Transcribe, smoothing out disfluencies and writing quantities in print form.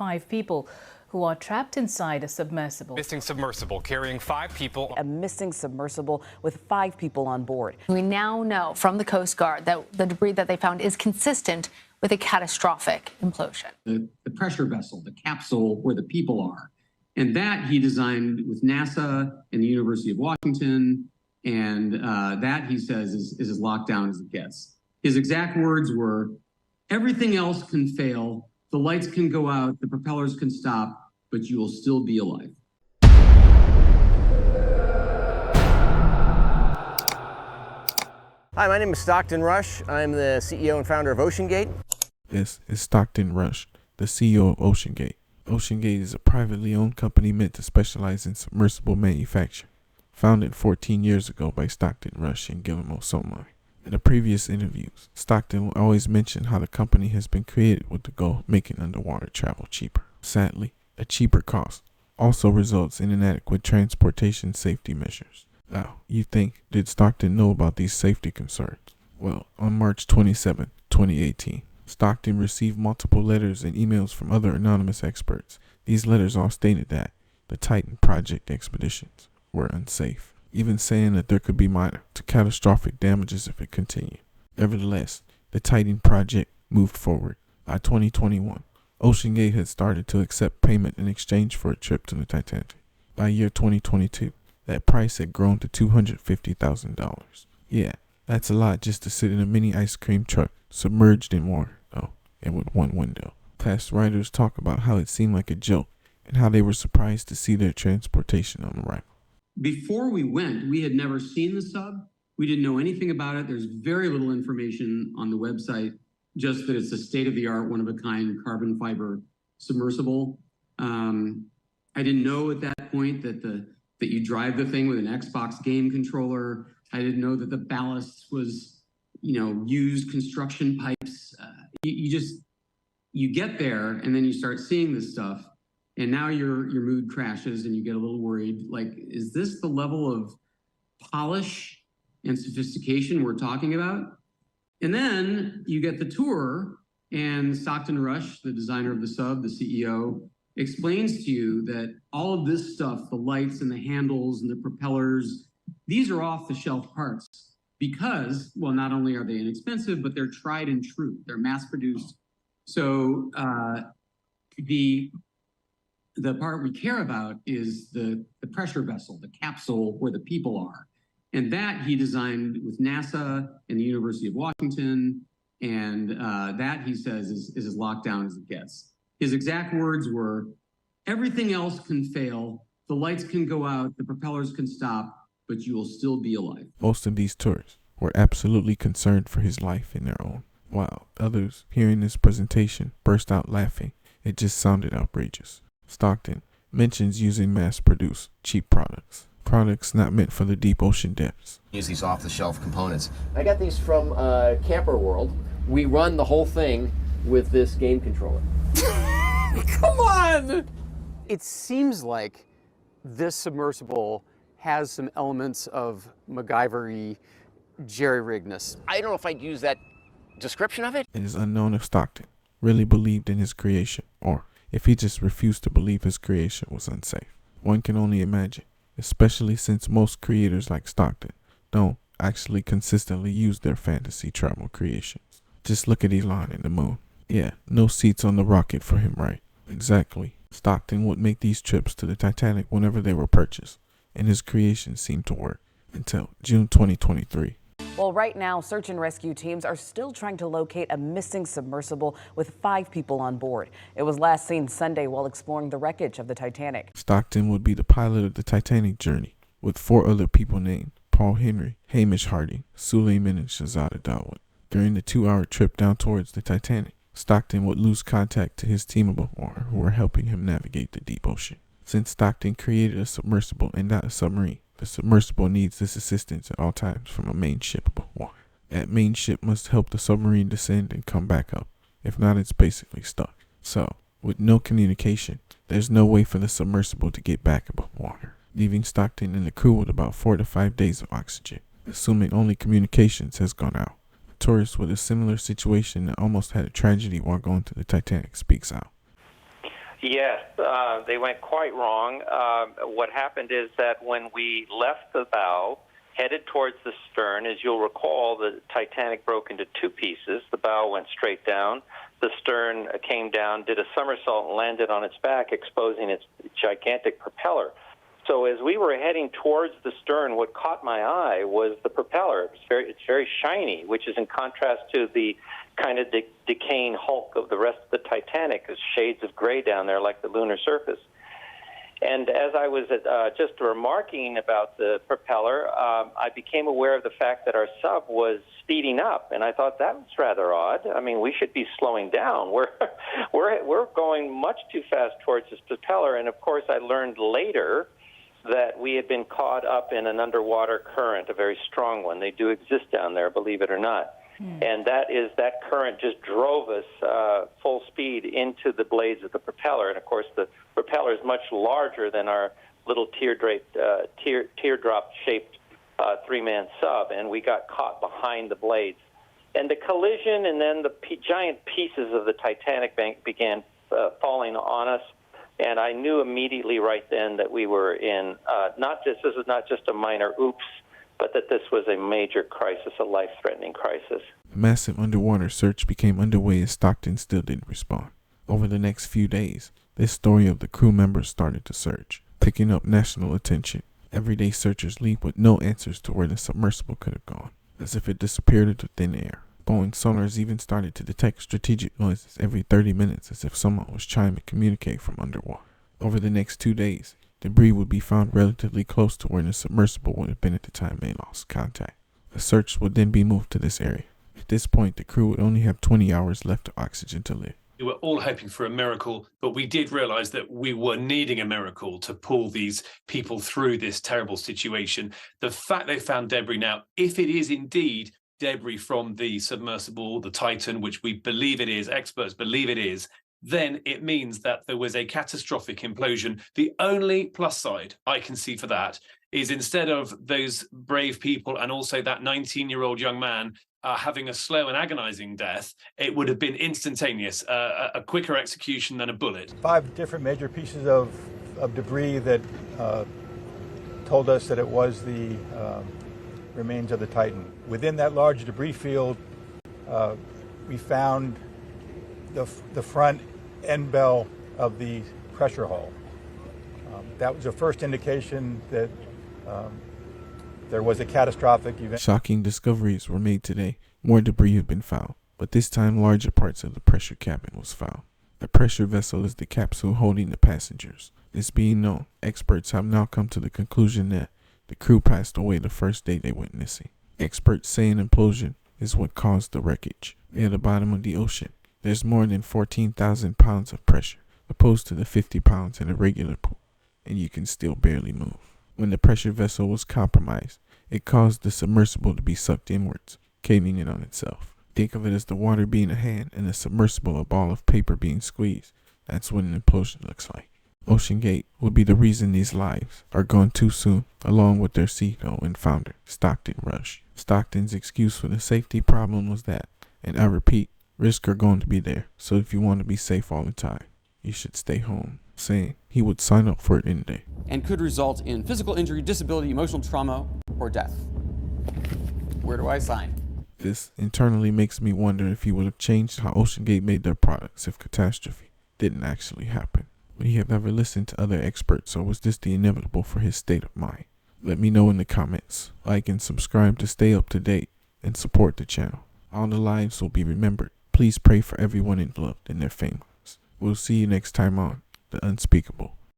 5 people who are trapped inside a submersible. Missing submersible carrying 5 people. A missing submersible with 5 people on board. We now know from the Coast Guard that the debris that they found is consistent with a catastrophic implosion. The pressure vessel, the capsule where the people are. And that he designed with NASA and the University of Washington. And that, he says, is as locked down as it gets. His exact words were, "Everything else can fail. The lights can go out, the propellers can stop, but you will still be alive." Hi, my name is Stockton Rush. I'm the CEO and founder of OceanGate. This is Stockton Rush, the CEO of OceanGate. OceanGate is a privately owned company meant to specialize in submersible manufacture. Founded 14 years ago by Stockton Rush and Guillermo Somai. In the previous interviews, Stockton will always mention how the company has been created with the goal of making underwater travel cheaper. Sadly, a cheaper cost also results in inadequate transportation safety measures. Now, you think, did Stockton know about these safety concerns? Well, on March 27, 2018, Stockton received multiple letters and emails from other anonymous experts. These letters all stated that the Titan project expeditions were unsafe, even saying that there could be minor to catastrophic damages if it continued. Nevertheless, the Titan project moved forward. By 2021, OceanGate had started to accept payment in exchange for a trip to the Titanic. By year 2022, that price had grown to $250,000. Yeah, that's a lot just to sit in a mini ice cream truck, submerged in water, though, and with one window. Past writers talk about how it seemed like a joke, and how they were surprised to see their transportation on arrival. Before we went, we had never seen the sub. We didn't know anything about it. There's very little information on the website, just that it's a state-of-the-art, one-of-a-kind carbon fiber submersible. I didn't know at that point that you drive the thing with an Xbox game controller. I didn't know that the ballast was, used construction pipes. You get there and then you start seeing this stuff. And now your mood crashes and you get a little worried. Like, is this the level of polish and sophistication we're talking about? And then you get the tour, and Stockton Rush, the designer of the sub, the CEO, explains to you that all of this stuff, the lights and the handles and the propellers, these are off-the-shelf parts because, well, not only are they inexpensive, but they're tried and true. They're mass-produced. So the part we care about is the pressure vessel, the capsule where the people are. And that he designed with NASA and the University of Washington. And that, he says, is as locked down as it gets. His exact words were, "Everything else can fail. The lights can go out, the propellers can stop, but you will still be alive." Most of these tourists were absolutely concerned for his life in their own, while others, hearing this presentation, burst out laughing. It just sounded outrageous. Stockton mentions using mass-produced, cheap products not meant for the deep ocean depths. Use these off-the-shelf components. I got these from Camper World. We run the whole thing with this game controller. Come on! It seems like this submersible has some elements of MacGyver-y jerry-riggedness. I don't know if I'd use that description of it. It is unknown if Stockton really believed in his creation, or if he just refused to believe his creation was unsafe. One can only imagine, especially since most creators like Stockton don't actually consistently use their fantasy travel creations. Just look at Elon and the moon. Yeah, no seats on the rocket for him, right? Exactly. Stockton would make these trips to the Titanic whenever they were purchased, and his creations seemed to work until June 2023. Well, right now, search and rescue teams are still trying to locate a missing submersible with 5 people on board. It was last seen Sunday while exploring the wreckage of the Titanic. Stockton would be the pilot of the Titanic journey, with 4 other people named Paul Henry, Hamish Harding, Suleiman, and Shahzada Dawood. During the 2-hour trip down towards the Titanic, Stockton would lose contact to his team of water who were helping him navigate the deep ocean. Since Stockton created a submersible and not a submarine, the submersible needs this assistance at all times from a main ship of water. That main ship must help the submarine descend and come back up. If not, it's basically stuck. So, with no communication, there's no way for the submersible to get back above water, leaving Stockton and the crew with about 4 to 5 days of oxygen, assuming only communications has gone out. A tourist with a similar situation that almost had a tragedy while going to the Titanic speaks out. Yes, they went quite wrong. What happened is that when we left the bow, headed towards the stern, as you'll recall, the Titanic broke into two pieces. The bow went straight down. The stern came down, did a somersault, and landed on its back, exposing its gigantic propeller. So as we were heading towards the stern, what caught my eye was the propeller. It's very shiny, which is in contrast to the kind of decaying hulk of the rest of the Titanic. There's shades of gray down there like the lunar surface. And as I was just remarking about the propeller, I became aware of the fact that our sub was speeding up, and I thought that was rather odd. I mean, we should be slowing down. We're going much too fast towards this propeller, and of course I learned later that we had been caught up in an underwater current, a very strong one. They do exist down there, believe it or not. And that current just drove us full speed into the blades of the propeller. And of course, the propeller is much larger than our little teardrop-shaped three-man sub, and we got caught behind the blades. And the collision, and then the giant pieces of the Titanic began falling on us. And I knew immediately right then that we were in this was not just a minor oops, but that this was a major crisis, a life-threatening crisis. A massive underwater search became underway as Stockton still didn't respond. Over the next few days, this story of the crew members started to surge, picking up national attention. Everyday searchers leave with no answers to where the submersible could have gone, as if it disappeared into thin air. Boeing sonars even started to detect strategic noises every 30 minutes, as if someone was trying to communicate from underwater. Over the next 2 days, debris would be found relatively close to where the submersible would have been at the time they lost contact. A search would then be moved to this area. At this point, the crew would only have 20 hours left of oxygen to live. We were all hoping for a miracle, but we did realize that we were needing a miracle to pull these people through this terrible situation. The fact they found debris now, if it is indeed debris from the submersible, the Titan, which we believe it is, experts believe it is, then it means that there was a catastrophic implosion. The only plus side I can see for that is instead of those brave people and also that 19-year-old young man having a slow and agonizing death, it would have been instantaneous, a quicker execution than a bullet. 5 different major pieces of debris that told us that it was the remains of the Titan. Within that large debris field, we found the front end bell of the pressure hull. That was the first indication that there was a catastrophic event. Shocking discoveries were made today. More debris have been found, but this time larger parts of the pressure cabin was found. The pressure vessel is the capsule holding the passengers. It's being known. Experts have now come to the conclusion that the crew passed away the first day they went missing. Experts say an implosion is what caused the wreckage. At the bottom of the ocean, there's more than 14,000 pounds of pressure, opposed to the 50 pounds in a regular pool, and you can still barely move. When the pressure vessel was compromised, it caused the submersible to be sucked inwards, caving in on itself. Think of it as the water being a hand and the submersible a ball of paper being squeezed. That's what an implosion looks like. OceanGate would be the reason these lives are gone too soon, along with their CEO and founder, Stockton Rush. Stockton's excuse for the safety problem was that, and I repeat, risks are going to be there, so if you want to be safe all the time, you should stay home, saying he would sign up for it any day. And could result in physical injury, disability, emotional trauma, or death. Where do I sign? This internally makes me wonder if he would have changed how OceanGate made their products if catastrophe didn't actually happen. Would he have ever listened to other experts, or was this the inevitable for his state of mind? Let me know in the comments. Like and subscribe to stay up to date and support the channel. All the lives will be remembered. Please pray for everyone involved and their families. We'll see you next time on The Unspeakable.